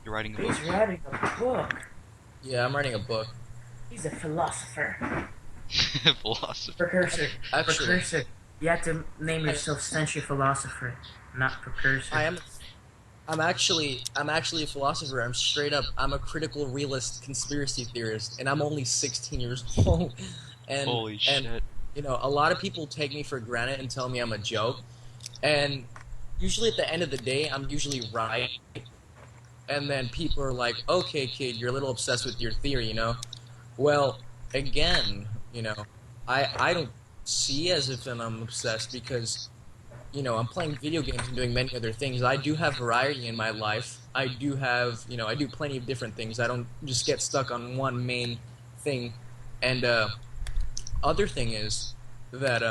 You're writing a book. He's writing a book. Yeah, I'm writing a book. He's a philosopher. Philosophy. Precursor. Actually, Precursor. You have to name I, yourself Century Philosopher, not I Precursor. am. I'm actually a philosopher. I'm a critical realist conspiracy theorist, and I'm only 16 years old. And Holy and shit. a lot of people take me for granted and tell me I'm a joke. And usually at the end of the day, I'm usually right. And then people are like, "Okay, kid, you're a little obsessed with your theory, you know." Well, again, I don't see as if I'm obsessed because I'm playing video games and doing many other things. I do have variety in my life. I do have, I do plenty of different things. I don't just get stuck on one main thing. And other thing is that,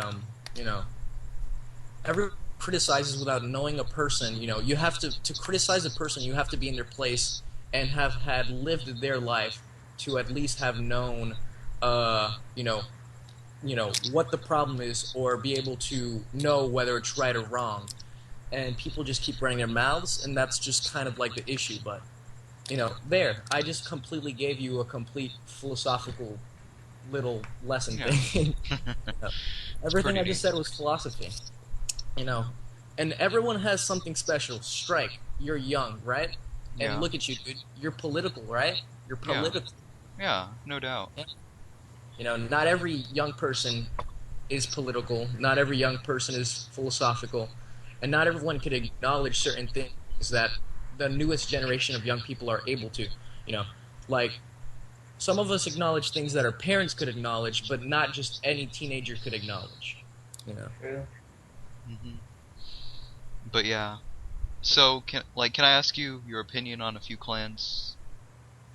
everyone criticizes without knowing a person. You have to criticize a person, you have to be in their place and have had lived their life to at least have known, uh, you know, what the problem is or be able to know whether it's right or wrong. And people just keep running their mouths, and that's just kind of like the issue. But there, I just completely gave you a complete philosophical little lesson Yeah. thing. It's Everything pretty I just neat. said was philosophy, you know. And everyone has something special. Strike, you're young, right? And Yeah. look at you, dude. You're political, right? You're Yeah. political. Yeah, no doubt. Not every young person is political. Not every young person is philosophical, and not everyone can acknowledge certain things that the newest generation of young people are able to. You know, like some of us acknowledge things that our parents could acknowledge, but not just any teenager could acknowledge. You know. True. hmm But yeah. So can I ask you your opinion on a few clans?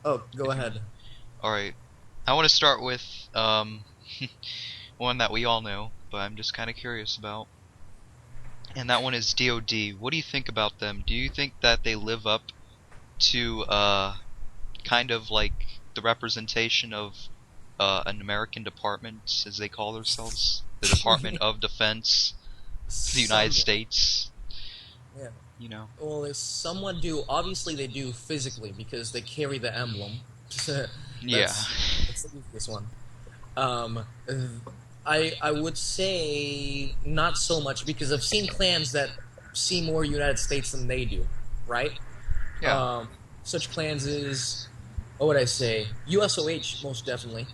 Oh, go If you ahead. All right. I want to start with one that we all know, but I'm just kind of curious about. And that one is DoD. What do you think about them? Do you think that they live up to kind of like the representation of an American department, as they call themselves, the Department of Defense of the United Somewhat. States? Yeah. You know? Well, they somewhat do. Obviously, they do physically because they carry the emblem. Yeah. that's the easiest one. Um, I would say not so much because I've seen clans that see more United States than they do, right? Yeah. Um, Such clans is, what would I say? USOH most definitely.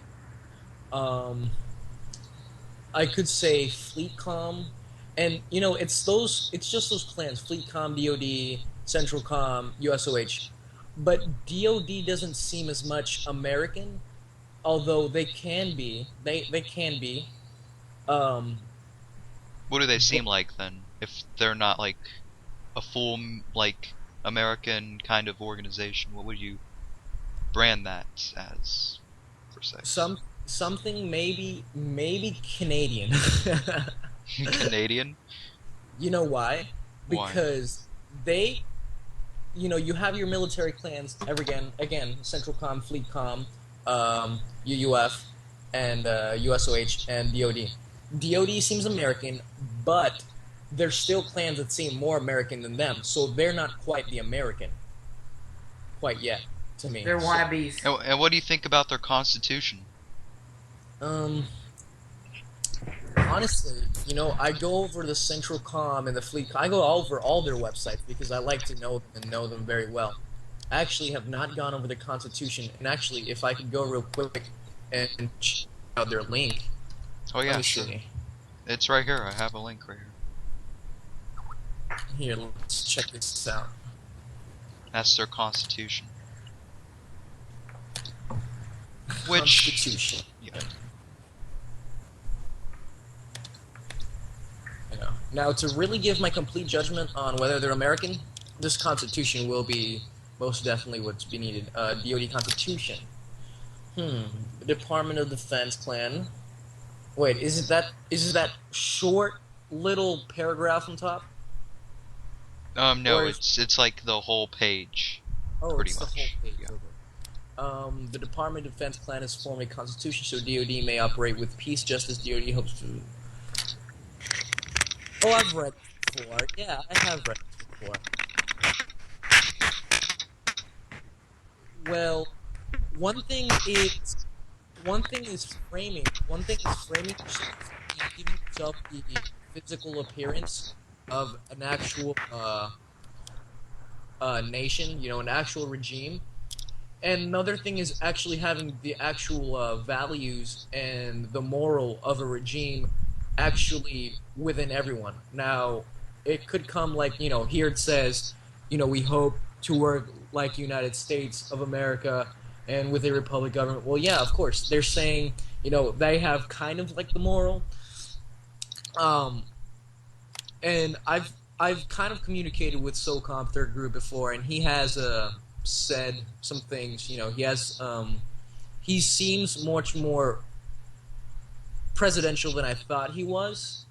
Um, I could say FleetCom, and it's just those clans: FleetCom, DoD, CentralCom, USOH. But DoD doesn't seem as much American, although they can be. They can be. Um, What do they but seem like then? If they're not like a full like American kind of organization, what would you brand that as per se? something maybe Canadian. Canadian? You know why? Why? Because they, you have your military clans again, CentralCom, FleetCom, UUF, and USOH and DoD. DoD seems American, but there's still clans that seem more American than them, so they're not quite the American quite yet to me. They're So, wannabes. And what do you think about their constitution? um, honestly, I go over the Central Com and the Fleet. I go over all their websites because I like to know them and know them very well. I actually have not gone over the Constitution, and actually, if I could go real quick and check out their link, Oh let yeah, me sure. see. It's right here. I have a link right here. Here, let's check this out. That's their constitution. Which, Constitution. yeah, Now, to really give my complete judgment on whether they're American, this Constitution will be most definitely what's be needed. DoD Constitution. Department of Defense Clan. Wait, is it that short little paragraph on top? no, Or is it's like the whole page, Oh, pretty it's the whole much. page. Yeah. Okay. The Department of Defense Clan has formed a constitution so DoD may operate with peace, justice. DoD hopes to. Oh, I've read this before. Yeah, I have read this before. Well, one thing is one thing is framing. One thing is framing yourself and giving yourself the physical appearance of an actual nation, an actual regime. And another thing is actually having the actual values and the moral of a regime actually within everyone. Now, it could come like, here it says, we hope to work like United States of America and with a republic government. Well, yeah, of course. They're saying, they have kind of like the moral. Um, and I've kind of communicated with SOCOM third group before, and he has said some things. He seems much more presidential than I thought he was,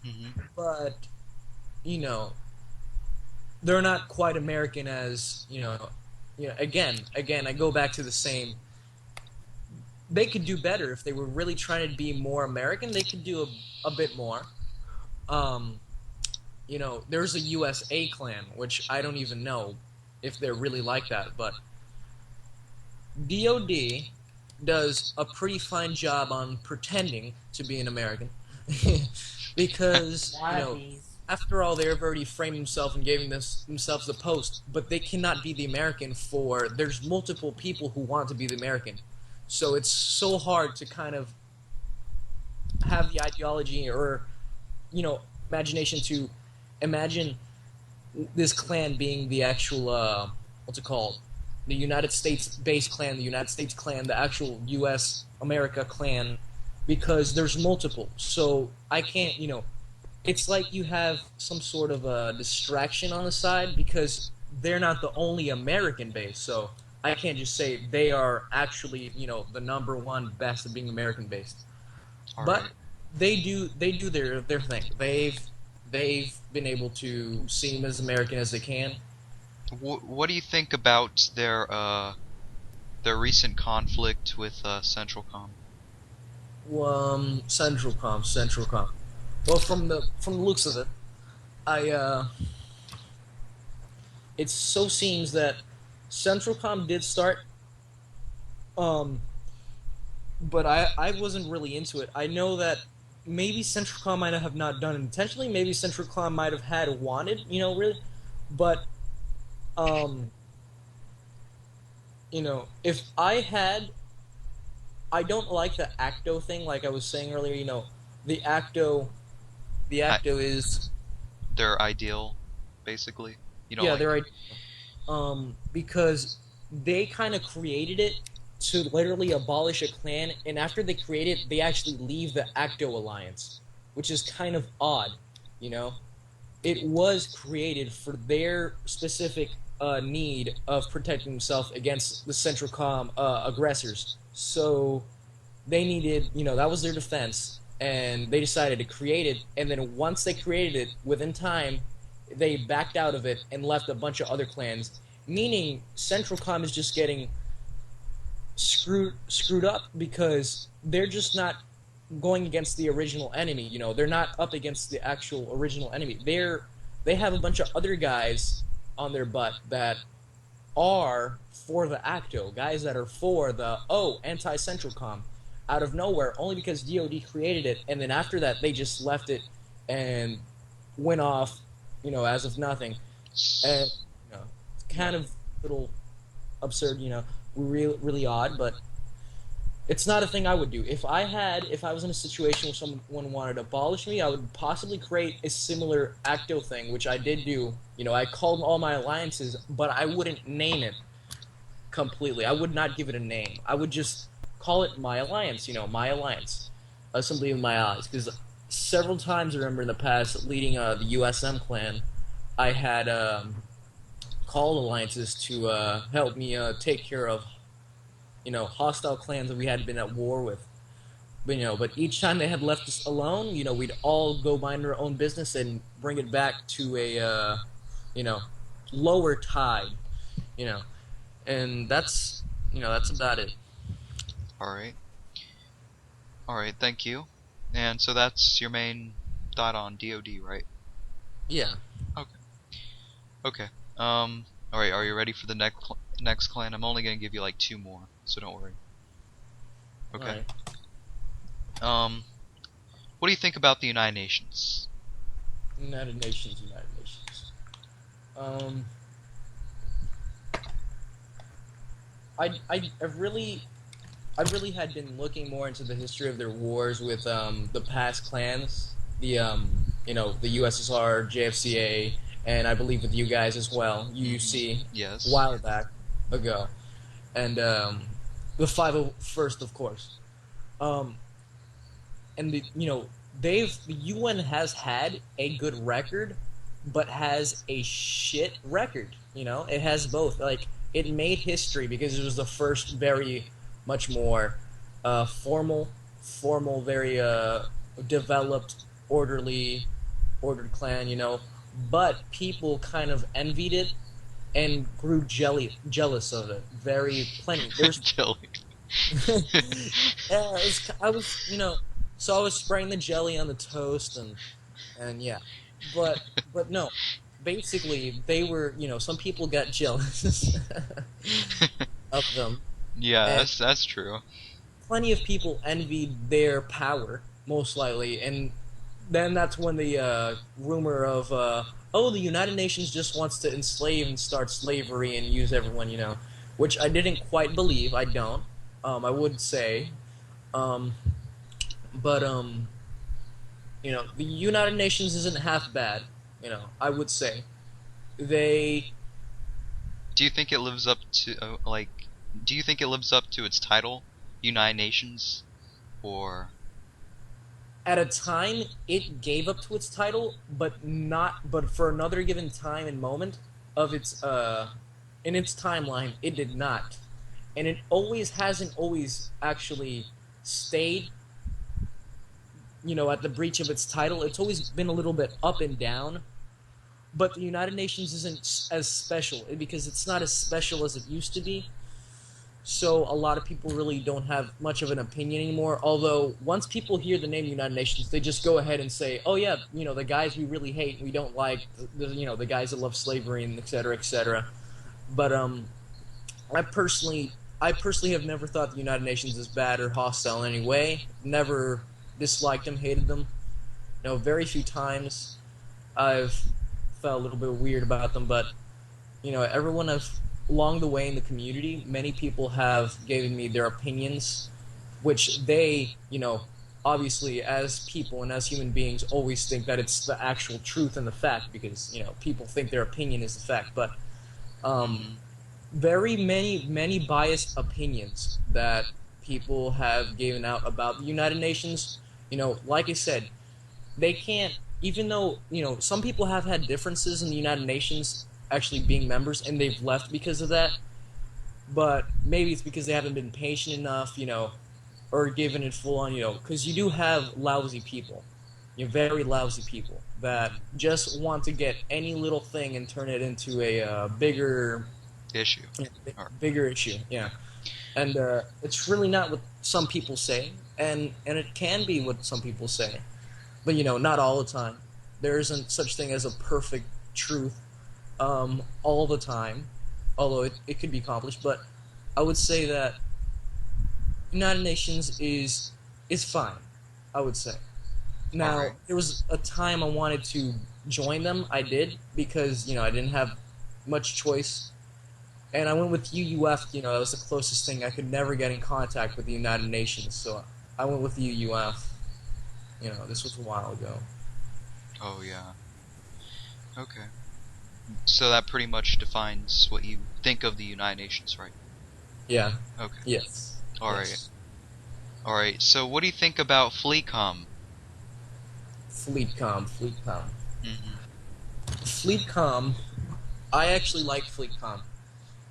Hmm. but they're not quite American as Again, I go back to the same. They could do better if they were really trying to be more American. They could do a bit more. Um, there's a USA clan, which I don't even know if they're really like that, but DOD does a pretty fine job on pretending to be an American because Wannabes. after all they've already framed themselves and gave themselves the post, but they cannot be the American for there's multiple people who want to be the American, so it's so hard to kind of have the ideology or imagination to imagine this clan being the actual what's it called, the United States based clan, the United States clan, the actual U.S. America clan, because there's multiple. So I can't, it's like you have some sort of a distraction on the side because they're not the only American base. So I can't just say they are actually, the number one best at being American based. All But right. they do their thing. They've been able to seem as American as they can. What do you think about their recent conflict with Centralcom? Centralcom. Well, from the looks of it, I it so seems that Centralcom did start, um, but I wasn't really into it. I know that maybe Centralcom might have not done it intentionally. Maybe Centralcom might have had wanted, really, but um, if I had, I don't like the Acto thing. Like I was saying earlier, the Acto, the I, Acto is their ideal, basically. You don't yeah, like. they're because they kind of created it to literally abolish a clan, and after they create it, they actually leave the Acto alliance, which is kind of odd, you know. It was created for their specific need of protecting themselves against the Central Com aggressors. So they needed, that was their defense, and they decided to create it. And then once they created it, within time, they backed out of it and left a bunch of other clans. Meaning, Central Com is just getting screwed up because they're just not going against the original enemy. They're not up against the actual original enemy. They have a bunch of other guys on their butt that are for the Acto, guys that are for the anti-Central Com, out of nowhere, only because DoD created it, and then after that they just left it and went off, as of nothing. And it's kind of a little absurd, really, really odd, but it's not a thing I would do. If I was in a situation where someone wanted to abolish me, I would possibly create a similar Acto thing, which I did do. I called all my alliances, but I wouldn't name it completely. I would not give it a name. I would just call it my alliance, my alliance. Assembly of my allies. Because several times, I remember in the past, leading the USM clan, I had called alliances to help me take care of hostile clans that we had been at war with. But each time they had left us alone, we'd all go mind our own business and bring it back to a, you know, lower tide, you know, and that's about it. All right. All right. Thank you. And so that's your main thought on DoD, right? Yeah. Okay. Okay. All right. Are you ready for the next clan. I'm only gonna give you like 2 more, so don't worry. Okay. Alright. What do you think about the United Nations? United Nations, United Nations. I really had been looking more into the history of their wars with the past clans, the the USSR, JFCA, and I believe with you guys as well, UUC, Yes. a while back ago, and the 501st, of course. Um, and the UN has had a good record, but has a shit record. It has both. Like, it made history because it was the first very much more formal, very developed, ordered clan. But people kind of envied it and grew jealous of it. Very plenty. There's Jelly. yeah, I was, so I was spraying the jelly on the toast and yeah, but no, basically they were, some people got jealous of them, Yeah, and that's true. plenty of people envied their power, most likely, and then that's when the rumor of oh, the United Nations just wants to enslave and start slavery and use everyone, which I didn't quite believe. I don't. I would say, um, but the United Nations isn't half bad. I would say they. Do you think it lives up to do you think it lives up to its title, United Nations, or At a time, it gave up to its title, but not. But for another given time and moment of its in its timeline, it did not, and it always hasn't always actually stayed. At the breach of its title, it's always been a little bit up and down. But the United Nations isn't as special because it's not as special as it used to be. So a lot of people really don't have much of an opinion anymore. Although once people hear the name United Nations, they just go ahead and say, "Oh yeah, the guys we really hate, we don't like, the guys that love slavery and et cetera, et cetera." But I personally have never thought the United Nations is bad or hostile in any way. Never disliked them, hated them. Very few times I've felt a little bit weird about them, but everyone along the way in the community, many people have given me their opinions, which they, obviously as people and as human beings always think that it's the actual truth and the fact because, people think their opinion is the fact, but very many biased opinions that people have given out about the United Nations. Like I said, they can't, even though, some people have had differences in the United Nations actually being members, and they've left because of that, but maybe it's because they haven't been patient enough, or given it full on, because you do have lousy people, very lousy people, that just want to get any little thing and turn it into a bigger issue? bigger issue, yeah. And it's really not what some people say, and it can be what some people say, but not all the time. There isn't such thing as a perfect truth all the time, although it could be accomplished. But I would say that United Nations is fine. I would say. Now, Alright. there was a time I wanted to join them. I did because I didn't have much choice. And I went with UUF, that was the closest thing. I could never get in contact with the United Nations, so I went with UUF. This was a while ago. Oh yeah. Okay. So that pretty much defines what you think of the United Nations, right? Yeah. Okay. Yes. Alright. Yes. Alright, so what do you think about FleetCom? FleetCom. Mm-hmm. FleetCom, I actually like FleetCom.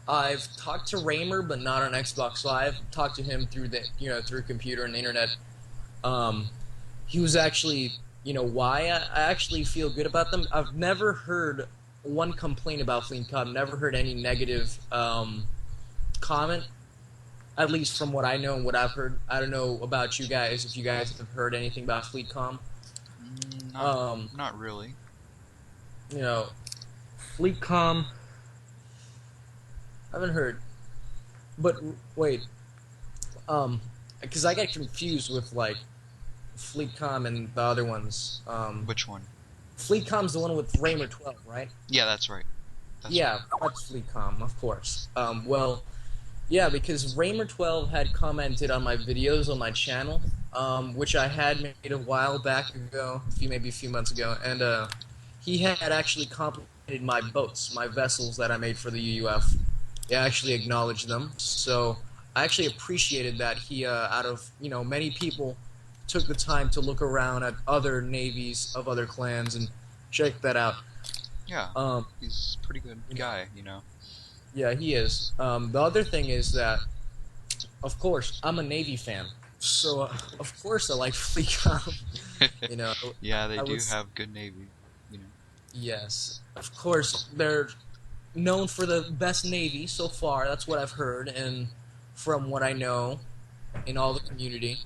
I've talked to Raymer, but not on Xbox Live. Talked to him through through computer and the internet. He was actually, why I actually feel good about them. I've never heard one complaint about FleetCom. Never heard any negative comment. At least from what I know and what I've heard. I don't know about you guys. If you guys have heard anything about FleetCom. Not really. FleetCom. I haven't heard. But wait, because I get confused with like FleetCom and the other ones. Which one? FleetCom's the one with Raymer 12, right? Yeah, that's right. Yeah, that's FleetCom, of course. Well, yeah, because Raymer 12 had commented on my videos on my channel, which I had made a while back ago, maybe a few months ago, and he had actually complimented my boats, my vessels that I made for the UUF. He actually acknowledged them, so I actually appreciated that he, out of many people, took the time to look around at other navies of other clans and check that out. Yeah, he's a pretty good guy, you know. Yeah, he is. The other thing is that, of course, I'm a Navy fan, so of course I like FleetCom. You know. Yeah, they I do was- have good navy, you know. Yes, of course they're known for the best Navy so far. That's what I've heard, and from what I know in all the community,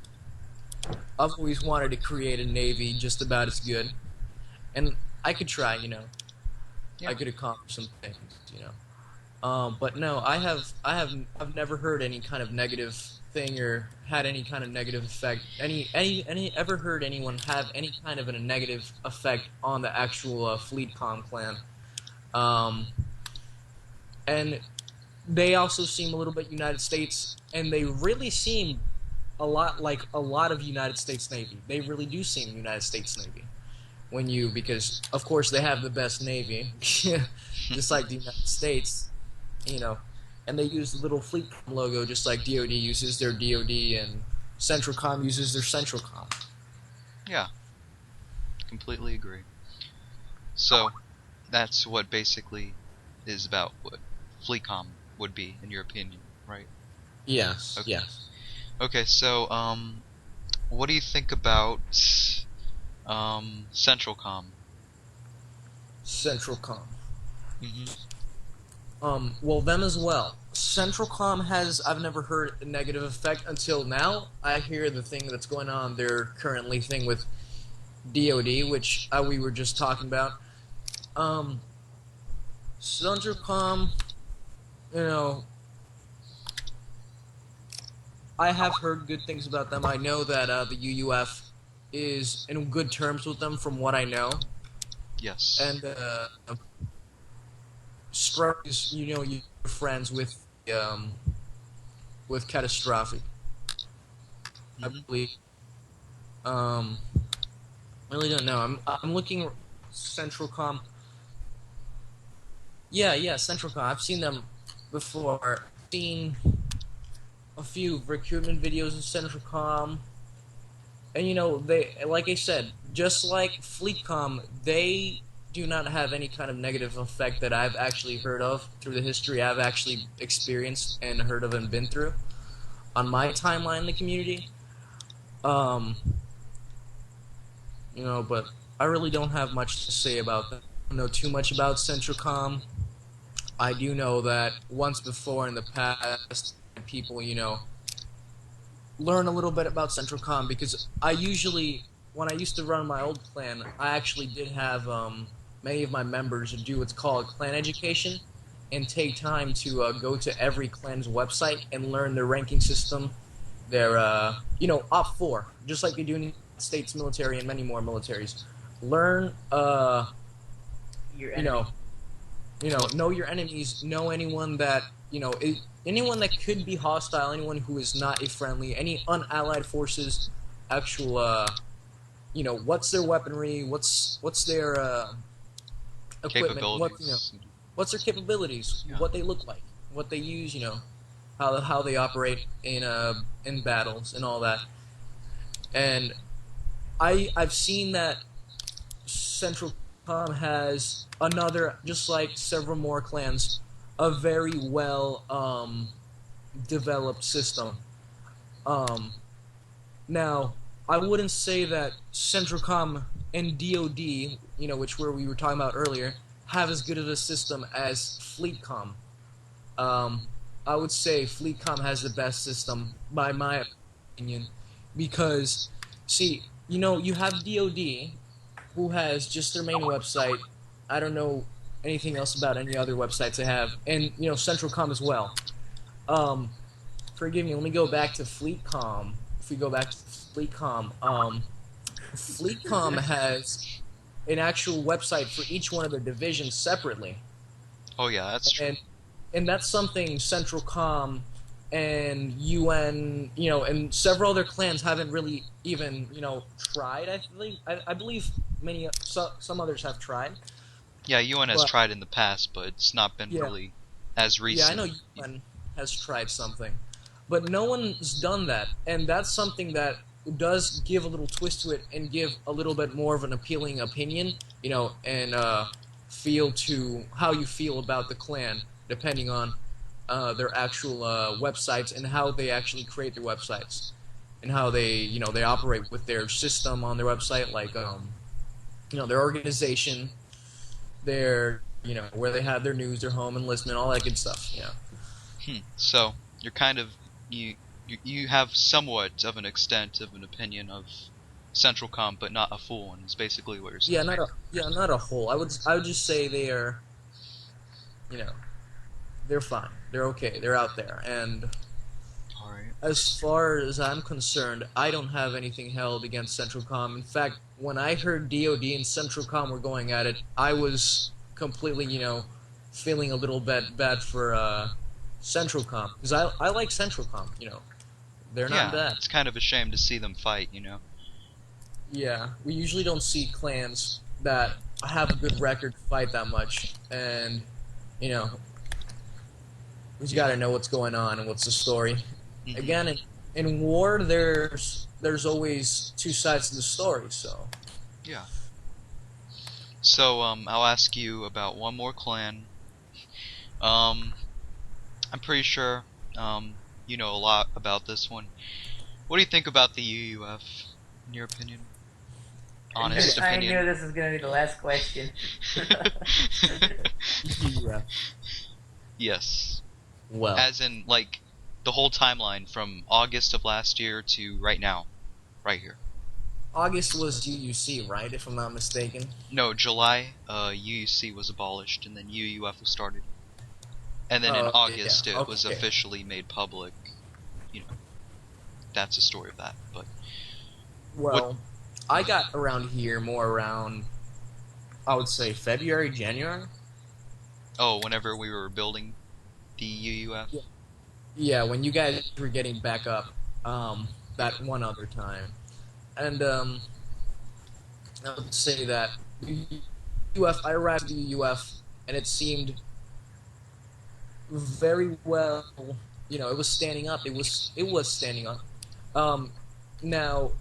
I've always wanted to create a Navy just about as good, and I could try. Yeah. I could accomplish some things. But no, I've never heard any kind of negative thing or had any kind of negative effect. Ever heard anyone have any kind of a negative effect on the actual FleetCom clan? And they also seem a little bit United States, and they really seem a lot like a lot of United States Navy. They really do seem United States Navy. Because of course they have the best Navy, just like the United States, and they use the little FleetCom logo just like DoD uses their DoD and CentralCom uses their CentralCom. Yeah, completely agree. So, that's what basically is about what FleetCom would be, in your opinion, right? Yes, Okay. yes. Okay, so, what do you think about, CentralCom? CentralCom. Mm-hmm. Well, them as well. CentralCom I've never heard a negative effect until now. I hear the thing that's going on, their currently thing with DoD, which we were just talking about. CentralCom, I have heard good things about them. I know that the UUF is in good terms with them from what I know. Yes. And Sprite is, you're friends with Catastrophic, I Mhm. believe. I really don't know. I'm looking CentralCom. Yeah, CentralCom. I've seen them before. I've seen a few recruitment videos of CentralCom. And they, like I said, just like FleetCom, they do not have any kind of negative effect that I've actually heard of through the history I've actually experienced and heard of and been through on my timeline in the community. But I really don't have much to say about them. I don't know too much about CentralCom. I do know that once before in the past, people, learn a little bit about CentralCom because when I used to run my old clan, I actually did have many of my members do what's called clan education and take time to go to every clan's website and learn their ranking system, their op 4, just like they do in the United States military and many more militaries. Learn Your enemy. know your enemies, know anyone that anyone that could be hostile, anyone who is not a friendly, any unallied forces, actual what's their weaponry, what's their equipment, Capabilities. what's their capabilities, Yeah. what they look like, what they use, how they operate in battles and all that. And I've seen that CentralCom has another, just like several more clans, a very well developed system. Now, I wouldn't say that CentralCom and DoD, which we were talking about earlier, have as good of a system as FleetCom. I would say FleetCom has the best system, by my opinion, because, see, you have DoD, who has just their main website. I don't know anything else about any other websites I have, and CentralCom as well. Forgive me. Let me go back to FleetCom. If we go back to FleetCom, FleetCom has an actual website for each one of their divisions separately. Oh yeah, that's true. And that's something CentralCom and UN, and several other clans haven't really even, tried. I believe some others have tried. Yeah, UN has tried in the past, but it's not been really as recent. Yeah, I know UN has tried something, but no one's done that, and that's something that does give a little twist to it and give a little bit more of an appealing opinion, and feel to how you feel about the clan, depending on their actual websites and how they actually create their websites, and how they they operate with their system on their website, like their organization, their where they have their news, their home enlistment, all that good stuff. So you're kind of you have somewhat of an extent of an opinion of CentralCom, but not a full one. Is basically what you're saying. Not a whole. I would just say they are, they're fine. They're okay. They're out there. And All right. as far as I'm concerned, I don't have anything held against CentralCom. In fact, when I heard DoD and CentralCom were going at it, I was completely, feeling a little bit bad for CentralCom, because I like CentralCom. They're not bad. It's kind of a shame to see them fight. Yeah, we usually don't see clans that have a good record fight that much, and we just gotta know what's going on and what's the story. Mhm. Again, in war, there's always two sides to the story. So Yeah. So I'll ask you about one more clan. I'm pretty sure you know a lot about this one. What do you think about the UUF, in your opinion? Honest I opinion. knew this was going to be the last question. yeah. Yes. Well, As in, like, the whole timeline from August of last year to right now. Right here. August was UUC, right? If I'm not mistaken. No, July, UUC was abolished, and then UUF was started. And then in August, it was okay. officially made public. That's the story of that. But Well, I got around here more around, I would say, February, January. whenever we were building the UUF. Yeah, when you guys were getting back up, that one other time. And, I would say that UUF, I arrived at the UUF, and it seemed very well, it was standing up. It was standing up. Now,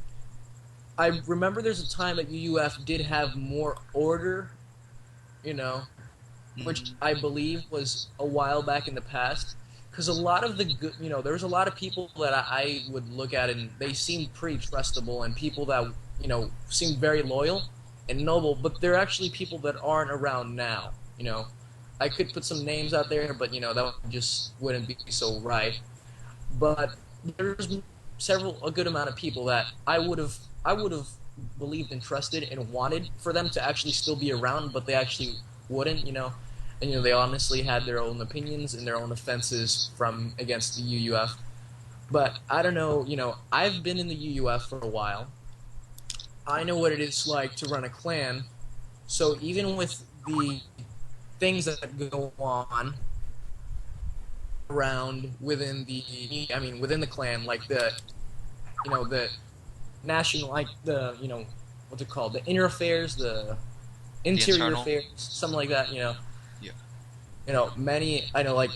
I remember there's a time that UUF did have more order, which I believe was a while back in the past. Because a lot of the good, there was a lot of people that I would look at and they seemed pretty trustable, and people that, seemed very loyal and noble, but they're actually people that aren't around now, I could put some names out there, but, that just wouldn't be so right. But there's a good amount of people that I would have believed and trusted and wanted for them to actually still be around, but they actually wouldn't, and they honestly had their own opinions and their own offenses from against the UUF. But I don't know, I've been in the UUF for a while. I know what it is like to run a clan. So even with the things that go on around within the clan, like the national, like the, what's it called? The inner affairs, the interior affairs, something like that, Yeah. I know, like,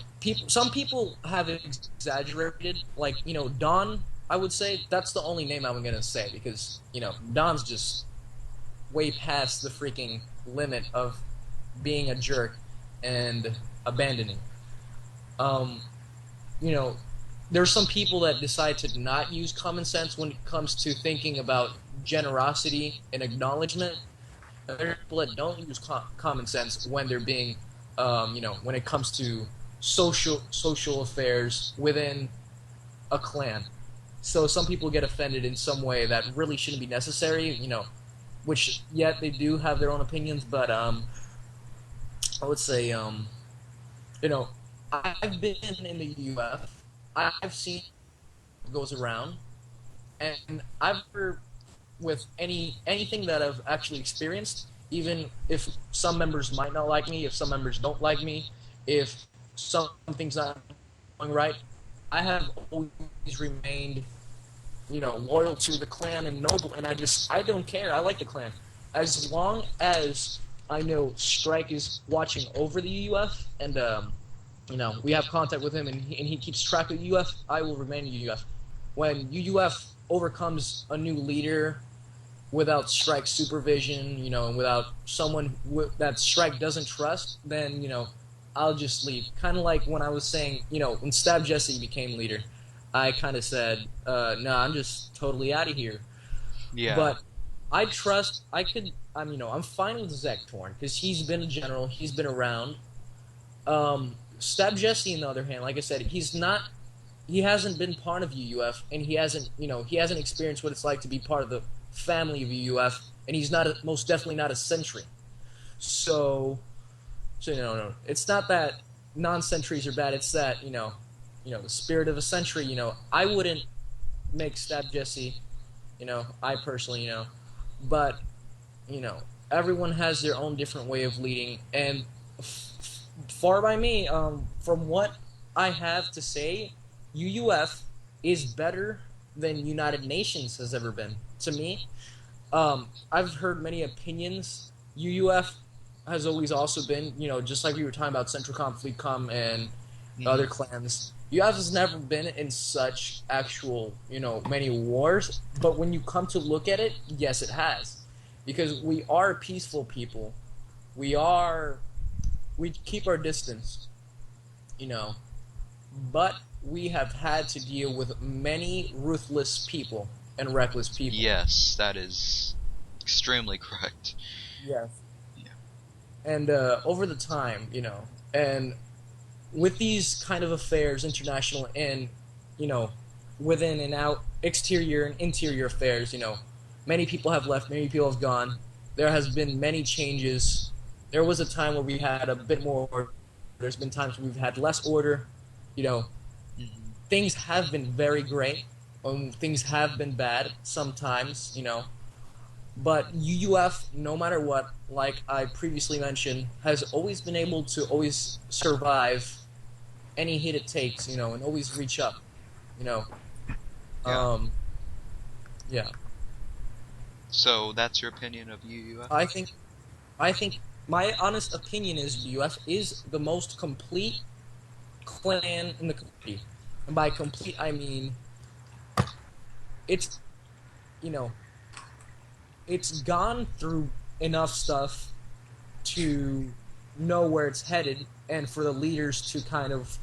some people have exaggerated, like, Don, I would say, that's the only name I'm gonna say, because, Don's just way past the freaking limit of being a jerk and abandoning. There's some people that decide to not use common sense when it comes to thinking about generosity and acknowledgement. And there are people that don't use common sense when they're being, when it comes to social affairs within a clan. So some people get offended in some way that really shouldn't be necessary, which yet they do have their own opinions, but I would say, you know, I've been in the UF. I've seen what goes around, and I've heard with anything that I've actually experienced, even if some members might not like me, if some members don't like me, if something's not going right, I have always remained, loyal to the clan and noble, and I don't care. I like the clan. As long as I know Strike is watching over the UF, and we have contact with him, and he keeps track of UF, I will remain UF. When UUF overcomes a new leader without Strike supervision, and without someone that Strike doesn't trust, then, I'll just leave. Kind of like when I was saying, when Stab Jesse became leader, I kind of said, no, I'm just totally out of here. Yeah. But I'm fine with Zektorn, because he's been a general, he's been around. Stab Jesse, on the other hand, like I said, he hasn't been part of UUF, and he hasn't experienced what it's like to be part of the family of UUF, and he's most definitely not a sentry. So no, it's not that non-sentries are bad. It's that the spirit of a sentry. I wouldn't make Stab Jesse. I personally, but everyone has their own different way of leading, and far by me, from what I have to say, UUF is better than United Nations has ever been. To me, I've heard many opinions. UUF has always also been, just like we were talking about CentralCom, FleetCom, and other clans. UUF has never been in such actual, many wars. But when you come to look at it, yes, it has, because we are peaceful people. We keep our distance, but we have had to deal with many ruthless people and reckless people. Yes, that is extremely correct. Yes. Yeah. And over the time, and with these kind of affairs, international and, within and out, exterior and interior affairs, many people have left, many people have gone. There has been many changes. There was a time where we had a bit more order. There's been times where we've had less order. Things have been very great. Things have been bad sometimes, but UUF, no matter what, like I previously mentioned, has always been able to always survive any hit it takes, and always reach up, Yeah. Yeah. So that's your opinion of UUF? I think my honest opinion is UUF is the most complete clan in the community. And by complete, I mean it's gone through enough stuff to know where it's headed, and for the leaders to kind of,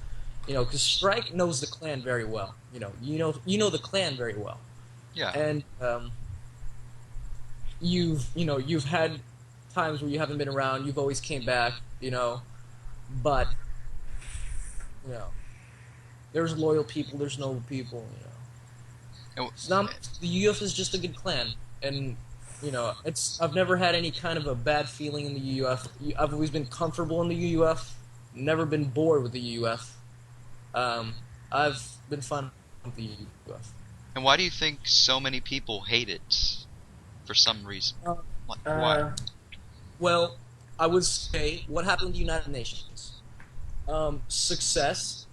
because Strike knows the clan very well. You know the clan very well. Yeah. And you've had times where you haven't been around. You've always came back. But there's loyal people. There's noble people. It's not, the UF is just a good clan, and I've never had any kind of a bad feeling in the UF. I've always been comfortable in the UF, never been bored with the UF. I've been fun with the UF. And why do you think so many people hate it? For some reason. Why? Well, I would say what happened to the United Nations. Success.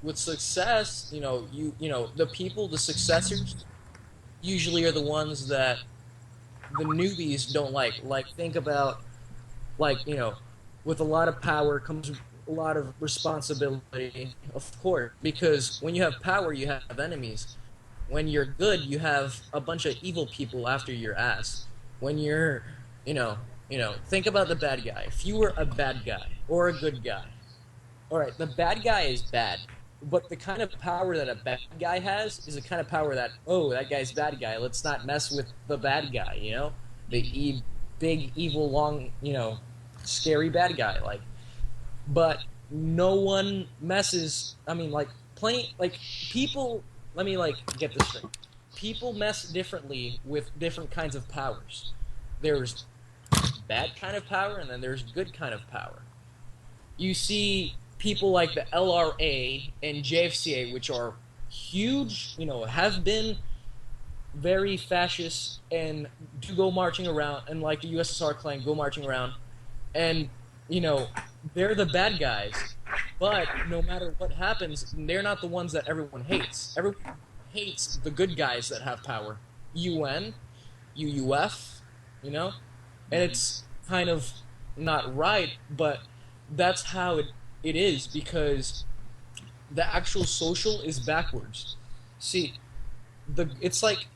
With success, the people, the successors, usually are the ones that the newbies don't like. Like, think about, with a lot of power comes a lot of responsibility, of course, because when you have power, you have enemies. When you're good, you have a bunch of evil people after your ass. When you're, think about the bad guy. If you were a bad guy or a good guy, alright, the bad guy is bad. But the kind of power that a bad guy has is the kind of power that, that guy's a bad guy. Let's not mess with the bad guy, The big, evil, long, scary bad guy. But no one messes, people, let me, get this straight. People mess differently with different kinds of powers. There's bad kind of power, and then there's good kind of power. You see people like the LRA and JFCA, which are huge, have been very fascist and do go marching around, and like the USSR clan go marching around, and they're the bad guys. But no matter what happens, they're not the ones that everyone hates. Everyone hates the good guys that have power. UN, UUF, and it's kind of not right, but that's how it is, because the actual social is backwards. See, it's like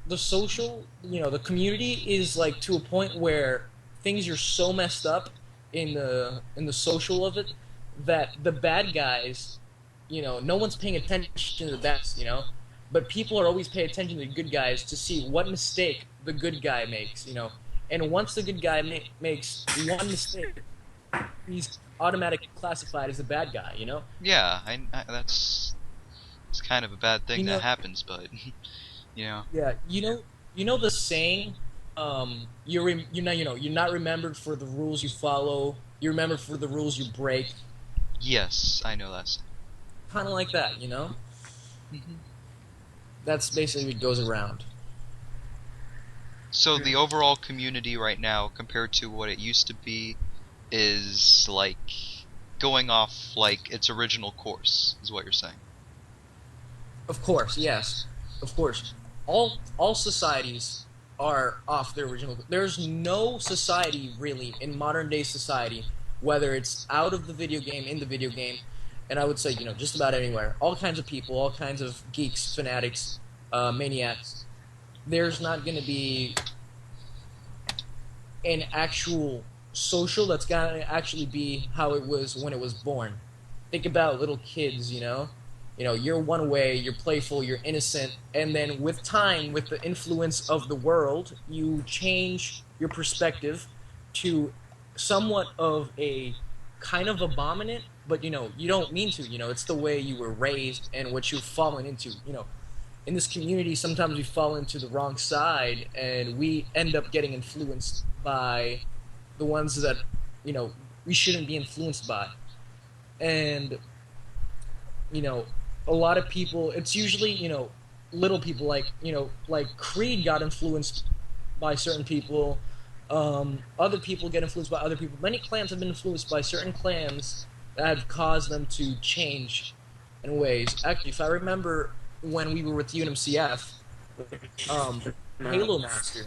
the social, the community is like to a point where things are so messed up in the social of it that the bad guys, no one's paying attention to the best, but people are always paying attention to the good guys to see what mistake the good guy makes, and once the good guy makes one mistake, he's automatically classified as a bad guy, Yeah, that's it's kind of a bad thing that happens, but Yeah, the saying, you're not remembered for the rules you follow. You're remembered for the rules you break. Yes, I know that. Kind of like that, That's basically what goes around. So the overall community right now, compared to what it used to be, is like going off like its original course, is what you're saying. Of course, yes. Of course. All societies are off their original. There's no society really in modern day society, whether it's out of the video game, in the video game, and I would say just about anywhere. All kinds of people, all kinds of geeks, fanatics, maniacs. There's not going to be an actual social that's going to actually be how it was when it was born. Think about little kids, you're one way, you're playful, you're innocent, and then with time, with the influence of the world, you change your perspective to somewhat of a kind of abominant, but you don't mean to, it's the way you were raised and what you've fallen into, In this community, sometimes we fall into the wrong side, and we end up getting influenced by the ones that, we shouldn't be influenced by. And, a lot of people, it's usually, little people like Creed got influenced by certain people. Other people get influenced by other people. Many clans have been influenced by certain clans that have caused them to change in ways. Actually, if I remember when we were with UNMCF, Halo Master,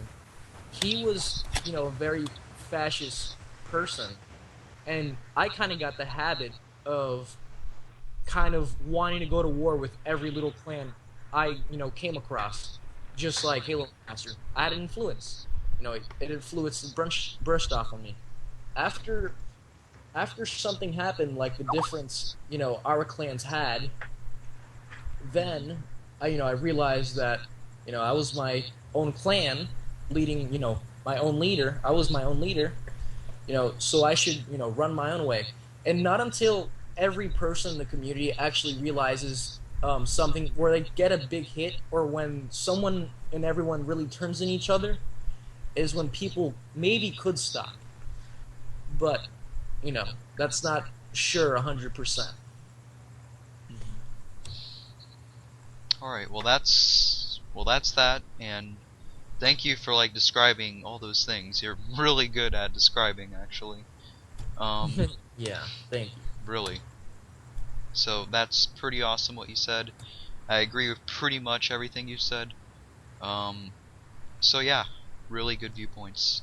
he was, a very fascist person. And I kind of got the habit of kind of wanting to go to war with every little clan I, came across, just like Halo Master. I had an influence. It influenced, brushed off on me. After something happened, like the difference, our clans had, then I realized that, I was my own clan, leading, my own leader. I was my own leader, so I should, run my own way. And not until every person in the community actually realizes something where they get a big hit, or when someone and everyone really turns in each other, is when people maybe could stop. But, that's not sure 100%. Alright, well that's that, and thank you for describing all those things. You're really good at describing, actually. Yeah, thank you. Really. So that's pretty awesome what you said. I agree with pretty much everything you said. So yeah, really good viewpoints.